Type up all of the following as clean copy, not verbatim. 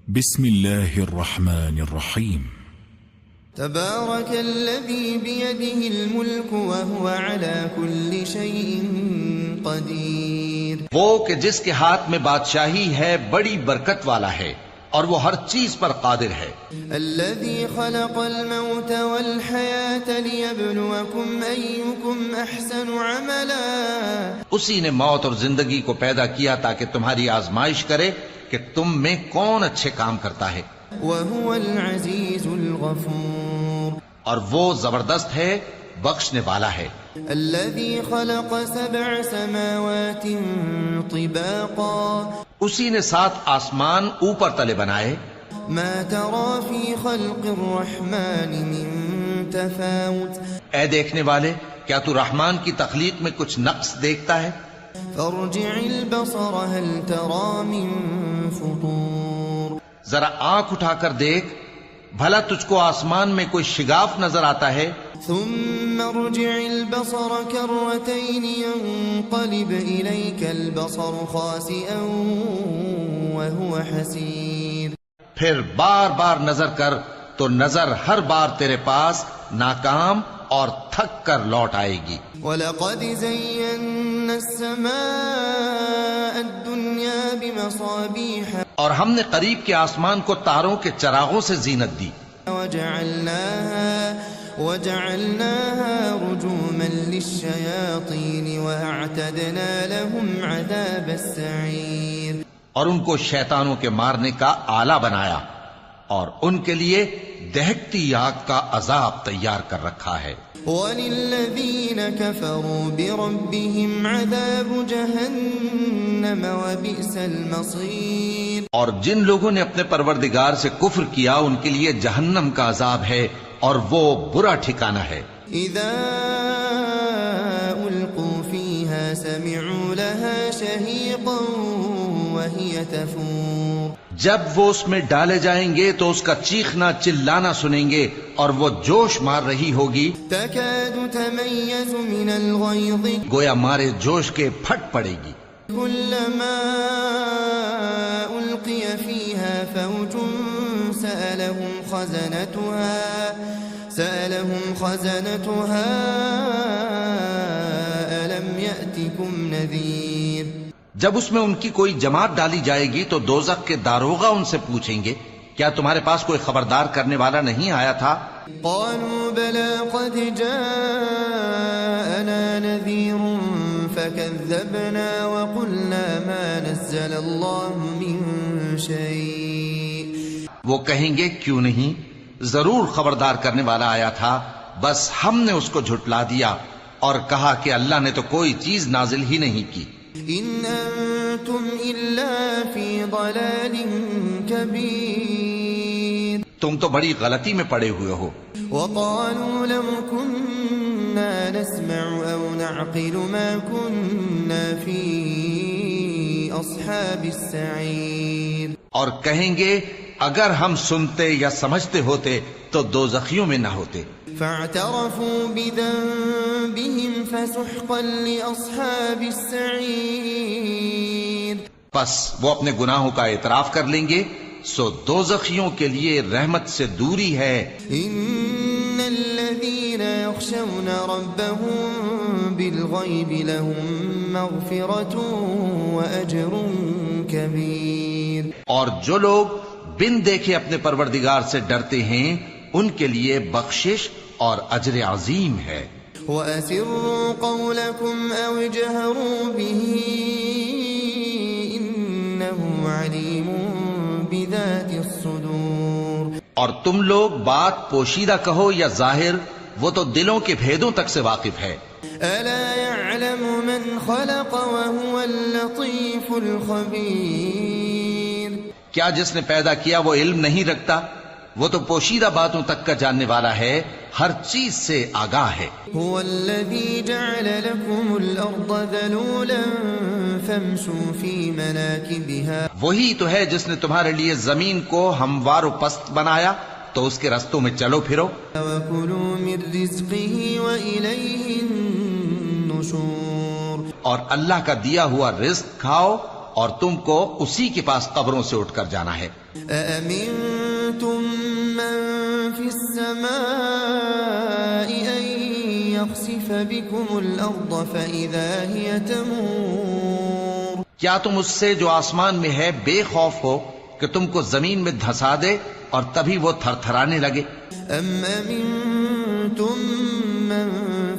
بسم الله الرحمن الرحيم. تبارك الذي بيده الملك وهو على كل شيء قدير. وہ کہ جس کے ہاتھ میں بادشاہی ہے بڑی برکت والا ہے اور وہ ہر چیز پر قادر ہے. الذي خلق الموت والحياة ليبلوكم أيكم أحسن عملا. اسی نے موت اور زندگی کو پیدا کیا تاکہ تمہاری آزمائش کرے کہ تم میں کون اچھے کام کرتا ہے. وهو العزيز الغفور. اور وہ زبردست ہے بخشنے والا ہے. الذي خلق 7 سماوات طباقا. اسی نے 7 آسمان اوپر تلے بنائے. ما ترى في خلق الرحمن من تفاوت. اے دیکھنے والے، کیا تو رحمان کی تخلیق میں کچھ نقص دیکھتا ہے؟ فارجع البصر هل ترى من فطور. ذرا آنکھ اٹھا کر دیکھ، بھلا تجھ کو آسمان میں کوئی شگاف نظر آتا ہے؟ ثم ارجع البصر كرتين ينقلب إليك البصر خاسئا وهو حسير. پھر بار بار نظر کر تو نظر ہر بار تیرے پاس ناکام اور تھک کر لوٹ آئے گی. وَلَقَدْ زَيَّنَّا السَّمَاءَ الدُّنْيَا بِمَصَابِيحَ. اور ہم نے قریب کے آسمان کو تاروں کے چراغوں سے زینت دی. وَجَعَلْنَاهَا رُجُومًا لِلشَّيَاطِينِ وَأَعْتَدْنَا لَهُمْ عَذَابَ السَّعِيرِ. اور ان کو شیطانوں کے مارنے کا آلہ بنایا اور ان کے لیے دہکتی آگ کا عذاب تیار کر رکھا ہے. وَلِلَّذِينَ كَفَرُوا بِرَبِّهِمْ عَذَابُ جَهَنَّمَ وَبِئْسَ الْمَصِيرُ. اور جن لوگوں نے اپنے پروردگار سے کفر کیا ان کے لیے جہنم کا عذاب ہے اور وہ برا ٹھکانہ ہے. اذا القوا فيها سمعوا لها شهيقا وهي تفور. جب وہ اس میں ڈالے جائیں گے تو اس کا چیخنا چلانا سنیں گے اور وہ جوش مار رہی ہوگی. تكاد تميز من الغيظ. گویا مارے جوش کے پھٹ پڑے گی. كلما ألقي فيها فوج سألهم خزنتها ألم يأتكم نذير. جب اس میں ان کی کوئی جماعت ڈالی جائے گی تو دوزخ کے داروغہ ان سے پوچھیں گے کیا تمہارے پاس کوئی خبردار کرنے والا نہیں آیا تھا؟ قالوا بلى قد جاءنا نذير فكذبنا وقلنا ما نزل الله من شيء. وہ کہیں گے کیوں نہیں، ضرور خبردار کرنے والا آیا تھا، بس ہم نے اس کو جھٹلا دیا اور کہا کہ اللہ نے تو کوئی چیز نازل ہی نہیں کی. ان انتم الا فی ضلال کبیر. تم تو بڑی غلطی میں پڑے ہوئے ہو. وقالوا لو كنا نسمع او نعقل ما كنا في اصحاب السعیر. اور کہیں گے اگر ہم سنتے یا سمجھتے ہوتے تو دوزخیوں میں نہ ہوتے. فاعترفوا بذنبهم فسحقا لاصحاب السعیر. پس وہ اپنے گناہوں کا اعتراف کر لیں گے، سو دوزخیوں کے لیے رحمت سے دوری ہے. ان الذين يخشون ربهم بالغيب لهم مغفرة واجر كبير. اور جو لوگ بن دیکھے اپنے پروردگار سے ڈرتے ہیں ان کے لیے بخشش اور اجر عظیم ہے. وَأَسِرُّوا قَوْلَكُمْ أَوْ اجْهَرُوا بِهِ إِنَّهُ عَلِيمٌ بِذَاتِ الصُّدُورِ. اور تم لوگ بات پوشیدہ کہو یا ظاہر، وہ تو دلوں کے بھیدوں تک سے واقف ہے. أَلَا يَعْلَمُ مَنْ خَلَقَ وَهُوَ اللَّطِيفُ الْخَبِيرُ. کیا جس نے پیدا کیا وہ علم نہیں رکھتا؟ وہ تو پوشیدہ باتوں تک کا جاننے والا ہے، ہر چیز سے آگاہ ہے. هو الذي جعل لكم الأرض ذلولا فامشوا في مناكبها. وہی تو ہے جس نے تمہارے لیے زمین کو ہموار و پست بنایا تو اس کے رستوں میں چلو پھرو. وَكُلُوا مِن رِزْقِهِ وَإِلَيْهِ النُّشُورُ. اور اللہ کا دیا ہوا رزق کھاؤ اور تم کو اسی کے پاس قبروں سے اٹھ کر جانا ہے۔ أأمنتم من في السماء أن يخسف بكم الأرض فإذا هي تمور؟ کیا تم اس سے جو آسمان میں ہے بے خوف ہو کہ تم کو زمین میں دھسا دے اور تبھی وہ تھر تھرانے لگے؟ أم أمنتم من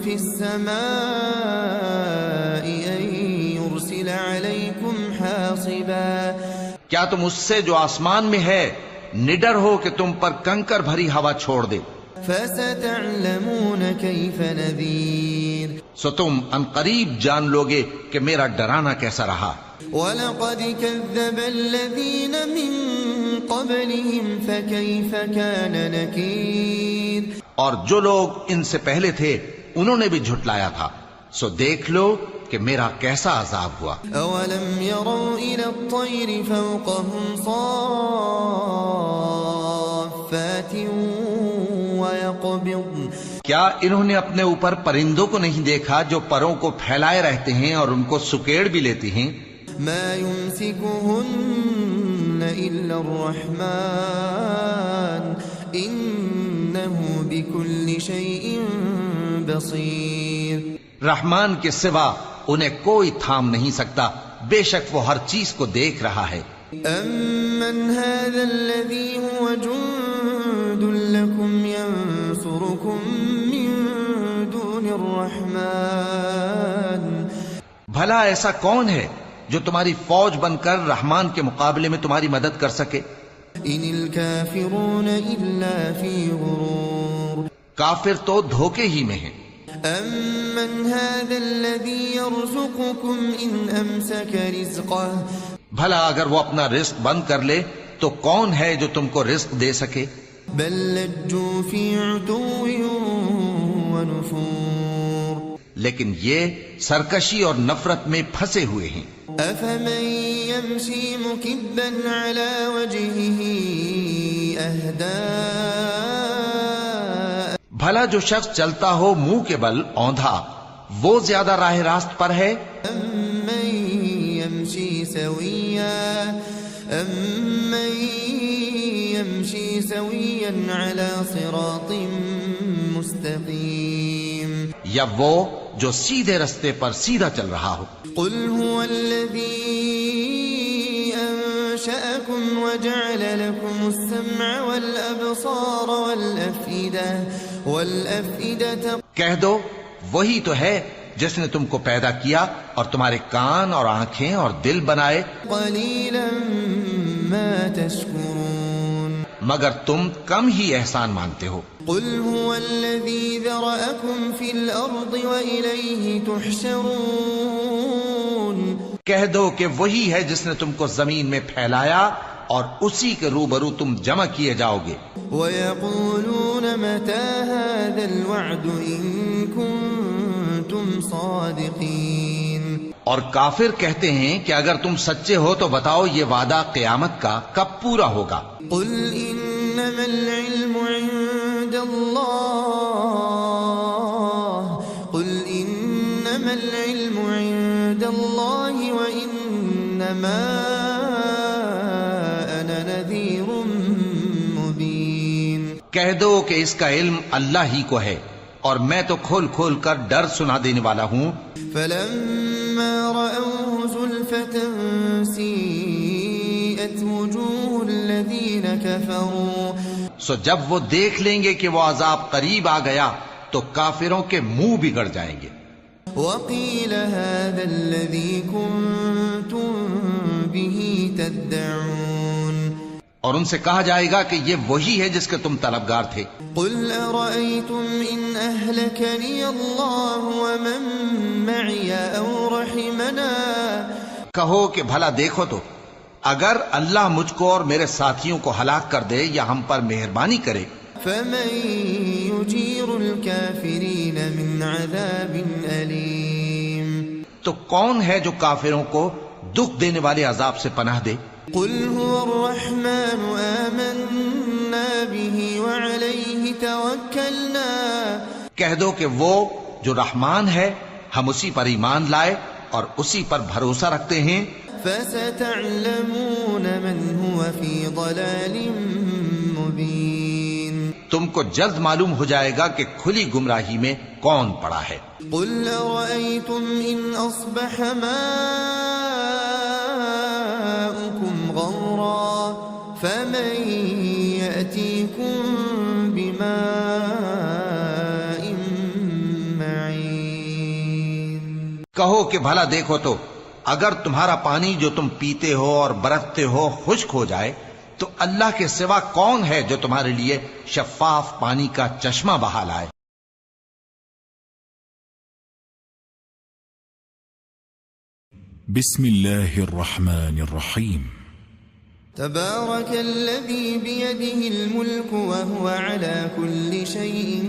في السماء أن يرسل عليكم حاصبا؟ کیا تم اس سے جو آسمان میں ہے نڈر ہو کہ تم پر کنکر بھری ہوا چھوڑ دے؟ فستعلمون كيف نذير؟ سو تم عنقریب جان لوگے کہ میرا ڈرانا کیسا رہا۔ وَلَقَدْ كَذَّبَ الَّذِينَ مِن قَبْلِهِمْ فَكَيْفَ كَانَ نَكِيرٌ؟ اور جو لوگ ان سے پہلے تھے انہوں نے بھی جھٹلایا تھا، سو دیکھ لو کہ میرا کیسا عذاب ہوا۔ أَوَلَمْ يَرَوْا إِلَى الطَّيْرِ فَوْقَهُمْ صَافَّاتٍ وَيَقْبِضْنَ؟ کیا انہوں نے اپنے اوپر پرندوں کو نہیں دیکھا جو پروں کو پھیلائے رہتے ہیں اور ان کو سکیڑ بھی لیتی ہیں؟ مَا يُمْسِكُهُنَّ إِلَّا الرَّحْمَنُ إِنَّهُ بِكُلِّ شَيْءٍ بَصِيرٌ۔ رحمان کے سوا انہیں کوئی تھام نہیں سکتا، بے شک وہ ہر چیز کو دیکھ رہا ہے۔ أَمَّنْ هَذَا الَّذِي هُوَ جُندٌ لَكُمْ يَنصُرُكُم مِّن دُونِ الرَّحْمَنِ؟ بھلا ایسا کون ہے جو تمہاری فوج بن کر رحمان کے مقابلے میں تمہاری مدد کر سکے؟ إِنِ الْكَافِرُونَ إِلَّا فِي غُرُورٍ۔ کافر تو دھوکے ہی میں ہیں۔ أَمَّنْ هَذَا الَّذِي يَرْزُقُكُمْ إِنْ أَمْسَكَ رِزْقَهُ؟ بھلا اگر وہ اپنا رزق بند کر لے تو کون ہے جو تم کو رزق دے سکے؟ بل لجوا في عتو ونفور۔ لیکن یہ سرکشی اور نفرت میں پھنسے ہوئے ہیں۔ أفمن يمشي مكبا على وجهه أهدى؟ بھلا جو شخص چلتا ہو منہ کے بل اوندھا وہ زیادہ راہ راست پر ہے؟ أمن يمشي سويا على صراط مستقيم؟ یا وہ جو سیدھے رستے پر سیدھا چل رہا ہو؟ قل هو الذي أنشأكم وجعل لكم السمع والأبصار والأفئدة۔ کہہ دو وہی تو ہے جس نے تم کو پیدا کیا اور تمہارے کان اور آنکھیں اور دل بنائے، قليلا ما تشكرون۔ مگر تم کم ہی احسان مانتے ہو۔ قل هو الذي ذرأكم في الأرض وإليه تحشرون۔ کہہ دو کہ وہی ہے جس نے تم کو زمین میں پھیلایا اور اسی کے روبرو تم جمع کیے جاؤ گے۔ وَيَقُولُونَ مَتَى هَذَا الْوَعْدُ إِن كُنتُمْ صَادِقِينَ۔ اور کافر کہتے ہیں کہ اگر تم سچے ہو تو بتاؤ یہ وعدہ قیامت کا کب پورا ہوگا؟ قُلْ إِنَّمَا الْعِلْمُ عِندَ اللَّهِ وَإِنَّمَا أَنَا نَذِيرٌ مُبِينٌ۔ کہہ دو کہ اس کا علم اللہ ہی کو ہے اور میں تو کھول کھول کر ڈر سنا دینے والا ہوں۔ فَلَمَّا رَأَوْهُ زُلْفَةً سِيئَتْ وُجُوهُ الَّذِينَ كَفَرُوا۔ سو جب وہ دیکھ لیں گے کہ وہ عذاب قریب آ گیا تو کافروں کے منہ بگڑ جائیں گے۔ وَقِيلَ هَذَا الَّذِي كُنتُم بِهِ تَدَّعُونَ۔ اور ان سے کہا جائے گا کہ یہ وہی ہے جس کے تم طلبگار تھے۔ قُلْ أَرَأَيْتُمْ إِنْ أَهْلَكَنِيَ اللَّهُ وَمَن مَّعِيَ أَوْ رَحِمَنَا۔ کہو کہ بھلا دیکھو تو اگر اللہ مجھ کو اور میرے ساتھیوں کو ہلاک کر دے یا ہم پر مہربانی کرے، فَمَن يُجِيرُ الْكَافِرِينَ مِنْ عَذَابٍ أَلِيمٍ۔ تو کون ہے جو کافروں کو دکھ دینے والے عذاب سے پناہ دے؟ قُلْ هُوَ الرَّحْمَنُ آمَنَّا بِهِ وَعَلَيْهِ تَوَكَّلْنَا۔ کہہ دو کہ وہ جو رحمان ہے ہم اسی پر ایمان لائے اور اسی پر بھروسہ رکھتے ہیں، فستعلمون من هو في ضلال مبين تم کو جلد معلوم ہو جائے گا کہ کھلی گمراہی میں کون پڑا ہے۔ قل أرأيتم إن أصبح ماؤكم غورا فمن يأتيكم بماء معين کہو کہ بھلا دیکھو تو اگر تمہارا پانی جو تم پیتے ہو اور برتتے ہو خشک ہو جائے تو اللہ کے سوا کون ہے جو تمہارے لیے شفاف پانی کا چشمہ بہا لائے۔ بسم الله الرحمن الرحيم تبارك الذي بيده الملك وهو على كل شيء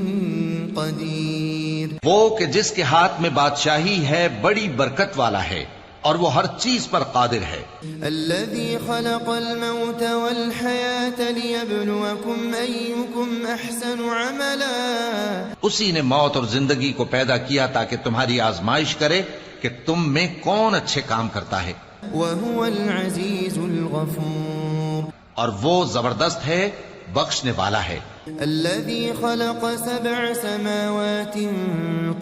قدير وہ کہ جس کے ہاتھ میں بادشاہی ہے بڑی برکت والا ہے اور وہ ہر چیز پر قادر ہے۔ الذي خلق الموت والحياة ليبلوكم أيكم أحسن عملا اسی نے موت اور زندگی کو پیدا کیا تاکہ تمہاری آزمائش کرے کہ تم میں کون اچھے کام کرتا ہے، وهو العزيز الغفور اور وہ زبردست ہے بخشنے والا ہے۔ الذي خلق 7 سماوات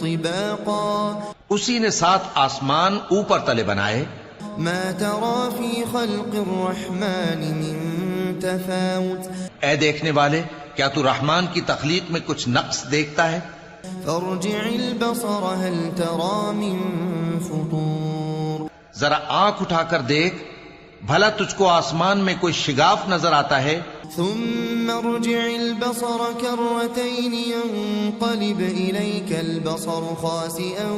طباقا اسی نے 7 آسمان اوپر تلے بنائے، ما ترى في خلق الرحمن من تفاوت اے دیکھنے والے کیا تو رحمان کی تخلیق میں کچھ نقص دیکھتا ہے؟ فارجع البصر هل ترى من فطور ذرا آنکھ اٹھا کر دیکھ بھلا تجھ کو آسمان میں کوئی شگاف نظر آتا ہے؟ ثم ارجع البصر كرتين ينقلب إليك البصر خاسئا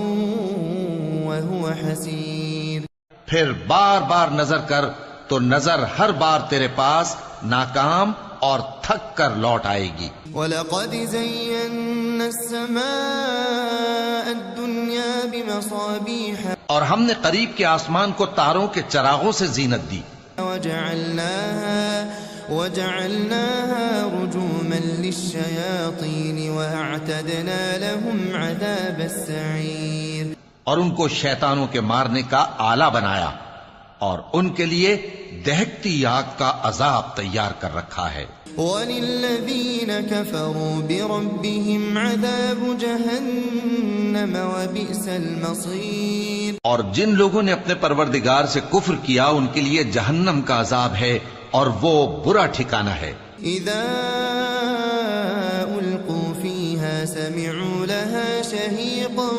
وهو حسير پھر بار بار نظر کر تو نظر ہر بار تیرے پاس ناکام اور تھک کر لوٹ آئے گی۔ وَلَقَدْ زَيَّنَّا السَّمَاءَ الدُّنْيَا بِمَصَابِيحَ اور ہم نے قریب کے آسمان کو تاروں کے چراغوں سے زینت دی، وَجَعَلْنَاهَا رُجُومًا لِلشَّيَاطِينِ وَأَعْتَدْنَا لَهُمْ عَذَابَ السَّعِيرِ اور ان کو شیطانوں کے مارنے کا آلہ بنایا اور ان کے لیے دہکتی آگ کا عذاب تیار کر رکھا ہے۔ وَلِلَّذِينَ كَفَرُوا بِرَبِّهِمْ عَذَابُ جَهَنَّمَ وَبِئْسَ الْمَصِيرُ اور جن لوگوں نے اپنے پروردگار سے کفر کیا ان کے لیے جہنم کا عذاب ہے اور وہ برا ٹھکانہ ہے۔ اذا القوا فيها سمعوا لها شهيقا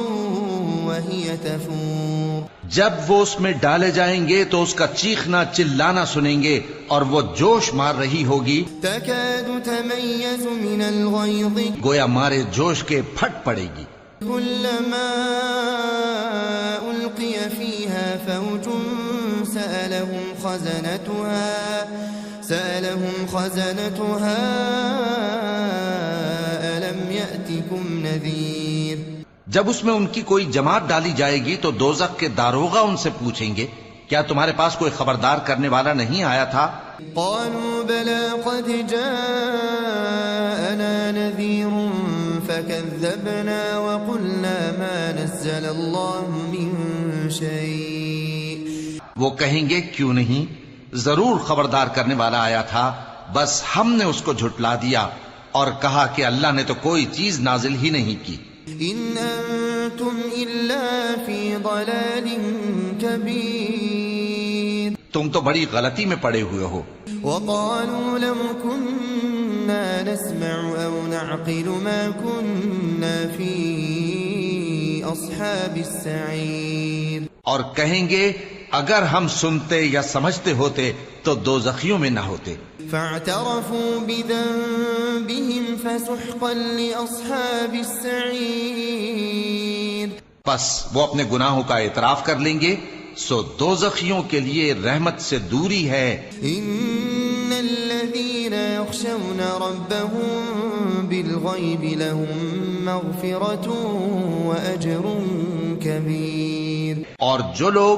وهي تفور جب وہ اس میں ڈالے جائیں گے تو اس کا چیخنا چلانا سنیں گے اور وہ جوش مار رہی ہوگی، تكاد تميز من الغيظ گویا مارے جوش کے پھٹ پڑے گی۔ كلما ألقي فيها فوج سألهم خزنتها ألم يأتكم نذير جب اس میں ان کی کوئی جماعت ڈالی جائے گی تو دوزخ کے داروغہ ان سے پوچھیں گے کیا تمہارے پاس کوئی خبردار کرنے والا نہیں آیا تھا؟ قالوا بلى قد جاءنا نذير فكذبنا وقلنا ما نزل الله من شيء وہ کہیں گے کیوں نہیں، ضرور خبردار کرنے والا آیا تھا، بس ہم نے اس کو جھٹلا دیا اور کہا کہ اللہ نے تو کوئی چیز نازل ہی نہیں کی۔ ان انتم الا فی ضلال کبیر تم تو بڑی غلطی میں پڑے ہوئے ہو۔ وقالوا لو كنا نسمع او نعقل ما كنا في اصحاب السعیر اور کہیں گے اگر ہم سنتے یا سمجھتے ہوتے تو دوزخیوں میں نہ ہوتے۔ فاعترفوا بذنبهم فسحقا لاصحاب السعیر پس وہ اپنے گناہوں کا اعتراف کر لیں گے، سو دوزخیوں کے لیے رحمت سے دوری ہے۔ ان الذين يخشون ربهم بالغيب لهم مغفرة واجر كبير اور جو لوگ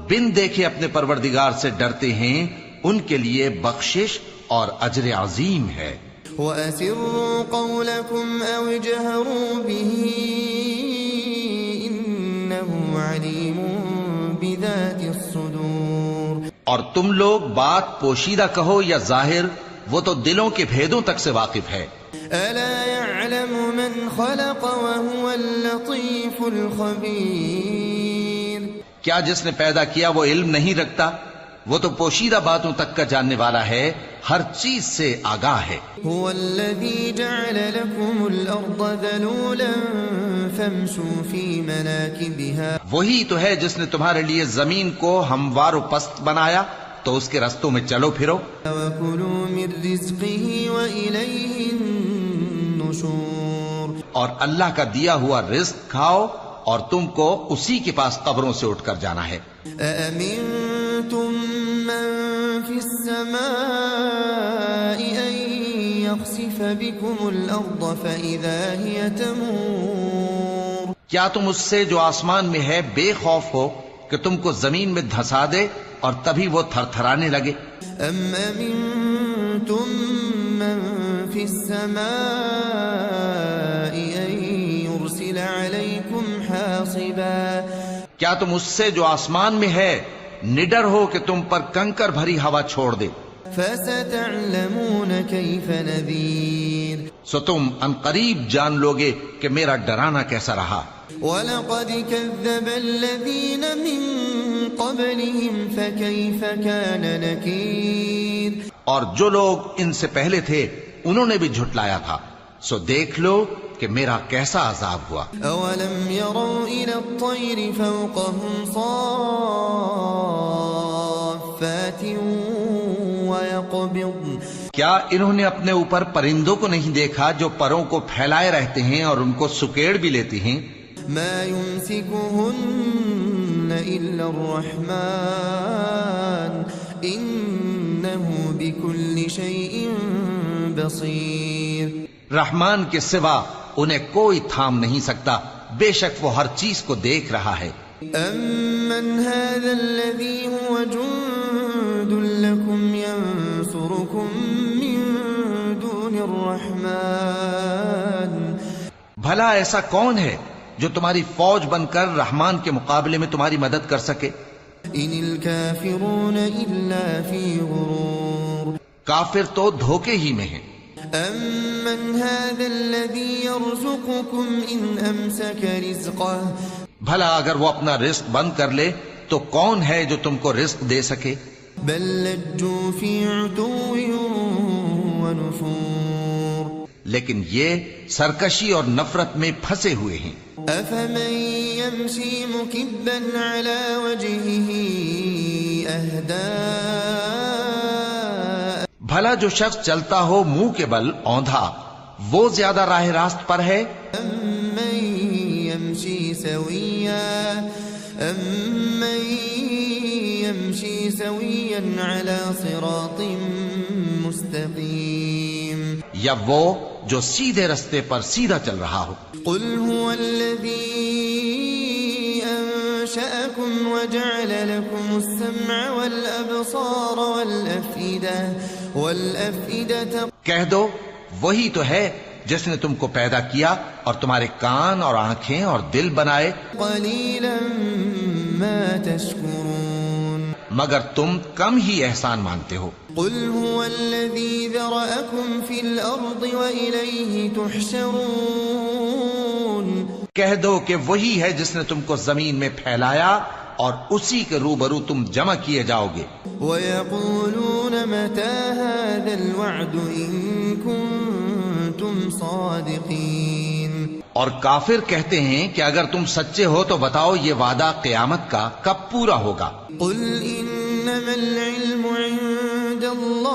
بن دیکھے اپنے پروردگار سے ڈرتے ہیں ان کے لیے بخشش اور اجر عظیم ہے۔ وَأَسِرُّوا قَوْلَكُمْ أَوْ اجْهَرُوا بِهِ إِنَّهُ عَلِيمٌ اور تم لوگ بات پوشیدہ کہو یا ظاہر، وہ تو دلوں کے بھیدوں تک سے واقف ہے۔ ألا يعلم من خلق وهو اللطيف الخبير؟ کیا جس نے پیدا کیا وہ علم نہیں رکھتا؟ وہ تو پوشیدہ باتوں تک کا جاننے والا ہے، ہر چیز سے آگاہ ہے۔ هو الذي جعل لكم الأرض ذلولا فامشوا في مناكبها، وہی تو ہے جس نے تمہارے لیے زمین کو ہموار و پست بنایا، تو اس کے رستوں میں چلو پھرو۔ وكلوا من رزقه وإليه النشور، اور اللہ کا دیا ہوا رزق کھاؤ، اور تم کو اسی کے پاس قبروں سے اٹھ کر جانا ہے۔ أأمنتم من في السماء أن يخسف بكم الأرض فإذا هي تمور؟ کیا تم اس سے جو آسمان میں ہے بے خوف ہو کہ تم کو زمین میں دھسا دے اور تبھی وہ تھر تھرانے لگے؟ أم أمنتم من في السماء أن يرسل عليكم حاصبا؟ کیا تم اس سے جو آسمان میں ہے نڈر ہو کہ تم پر کنکر بھری ہوا چھوڑ دے؟ فستعلمون كيف نذير، سو تم عنقریب جان لوگے کہ میرا ڈرانا کیسا رہا۔ وَلَقَدْ كَذَّبَ الَّذِينَ مِن قَبْلِهِمْ فَكَيْفَ كَانَ نَكِيرٌ، اور جو لوگ ان سے پہلے تھے انہوں نے بھی جھٹلایا تھا، سو دیکھ لو کہ میرا کیسا عذاب ہوا۔ أَوَلَمْ يَرَوْا إِلَى الطَّيْرِ فَوْقَهُمْ صَافَّاتٍ وَيَقْبِضْنَ، کیا انہوں نے اپنے اوپر پرندوں کو نہیں دیکھا جو پروں کو پھیلائے رہتے ہیں اور ان کو سکیڑ بھی لیتی ہیں؟ مَا يُمْسِكُهُنَّ إِلَّا الرَّحْمَنُ إِنَّهُ بِكُلِّ شَيْءٍ بَصِيرٌ، رحمان کے سوا انہیں کوئی تھام نہیں سکتا، بے شک وہ ہر چیز کو دیکھ رہا ہے۔ أَمَّنْ هَذَا الَّذِي هُوَ جُندٌ لَكُمْ يَنصُرُكُم مِّن دُونِ الرَّحْمَنِ، بھلا ایسا کون ہے جو تمہاری فوج بن کر رحمان کے مقابلے میں تمہاری مدد کر سکے؟ إِنِ الْكَافِرُونَ إِلَّا فِي غُرُورٍ، کافر تو دھوکے ہی میں ہیں۔ أَمَّنْ هَذَا الَّذِي يَرْزُقُكُمْ إِنْ أَمْسَكَ رِزْقَهُ، بھلا اگر وہ اپنا رزق بند کر لے تو کون ہے جو تم کو رزق دے سکے؟ بل لجوا في عتو ونفور، لیکن یہ سرکشی اور نفرت میں پھنسے ہوئے ہیں۔ أفمن يمشي مكبا على وجهه أهدى، بھلا جو شخص چلتا ہو منہ کے بل اوندھا، وہ زیادہ راہ راست پر ہے؟ أمن يمشي سويا على صراط مستقيم، یا وہ جو سیدھے رستے پر سیدھا چل رہا ہو؟ قل هو الذي أنشأكم وجعل لكم السمع والأبصار والأفئدة، کہہ دو وہی تو ہے جس نے تم کو پیدا کیا اور تمہارے کان اور آنکھیں اور دل بنائے، قليلا ما تشكرون، مگر تم کم ہی احسان مانتے ہو۔ قل هو الذي ذرأكم في الأرض وإليه تحشرون، کہہ دو کہ وہی ہے جس نے تم کو زمین میں پھیلایا اور اسی کے روبرو تم جمع کیے جاؤ گے۔ ويقولون متى هذا الوعد إن كنتم صادقين، اور کافر کہتے ہیں کہ اگر تم سچے ہو تو بتاؤ یہ وعدہ قیامت کا کب پورا ہوگا؟ قل إنما العلم عند الله،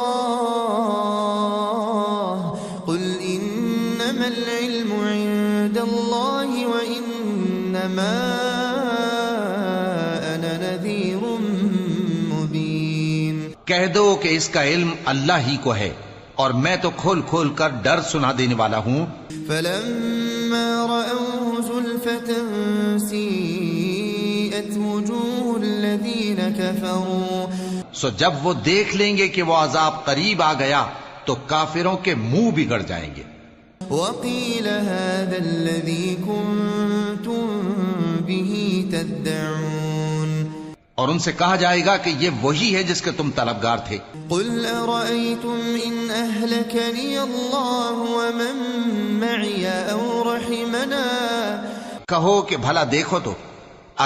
قل إنما العلم عند الله وإنما أنا نذير مبين، کہہ دو کہ اس کا علم اللہ ہی کو ہے اور میں تو کھول کھول کر ڈر سنا دینے والا ہوں۔ فلما رأوه زلفة سيئت وجوه الذين كفروا، سو جب وہ دیکھ لیں گے کہ وہ عذاب قریب آ گیا تو کافروں کے منہ بگڑ جائیں گے۔ وقيل هذا الذي كنتم به تدعون، اور ان سے کہا جائے گا کہ یہ وہی ہے جس کے تم طلبگار تھے۔ قل أرأيتم إن أهلكني الله ومن معي أو رحمنا کہو کہ بھلا دیکھو تو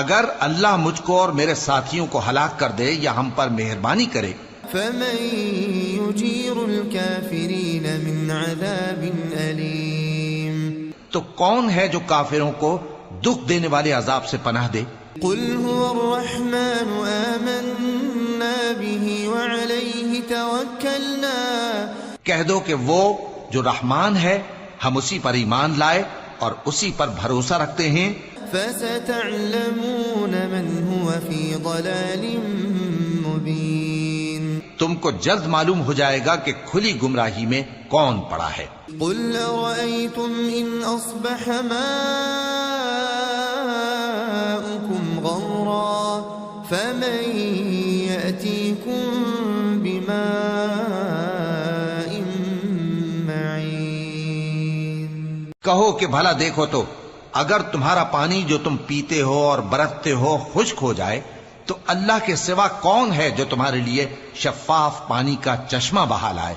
اگر اللہ مجھ کو اور میرے ساتھیوں کو ہلاک کر دے یا ہم پر مہربانی کرے فمن يجير الكافرين من عذاب أليم تو کون ہے جو کافروں کو دکھ دینے والے عذاب سے پناہ دے؟ قل هو الرحمن آمنا به وعليه توكلنا کہہ دو کہ وہ جو رحمان ہے ہم اسی پر ایمان لائے اور اسی پر بھروسہ رکھتے ہیں۔ فستعلمون من هو في ضلال مبين تم کو جلد معلوم ہو جائے گا کہ کھلی گمراہی میں کون پڑا ہے۔ قل أرأيتم إن أصبح ماؤكم غورا فمن يأتيكم بماء معين کہو کہ بھلا دیکھو تو اگر تمہارا پانی جو تم پیتے ہو اور برتتے ہو خشک ہو جائے تو اللہ کے سوا کون ہے جو تمہارے لیے شفاف پانی کا چشمہ بہا لائے؟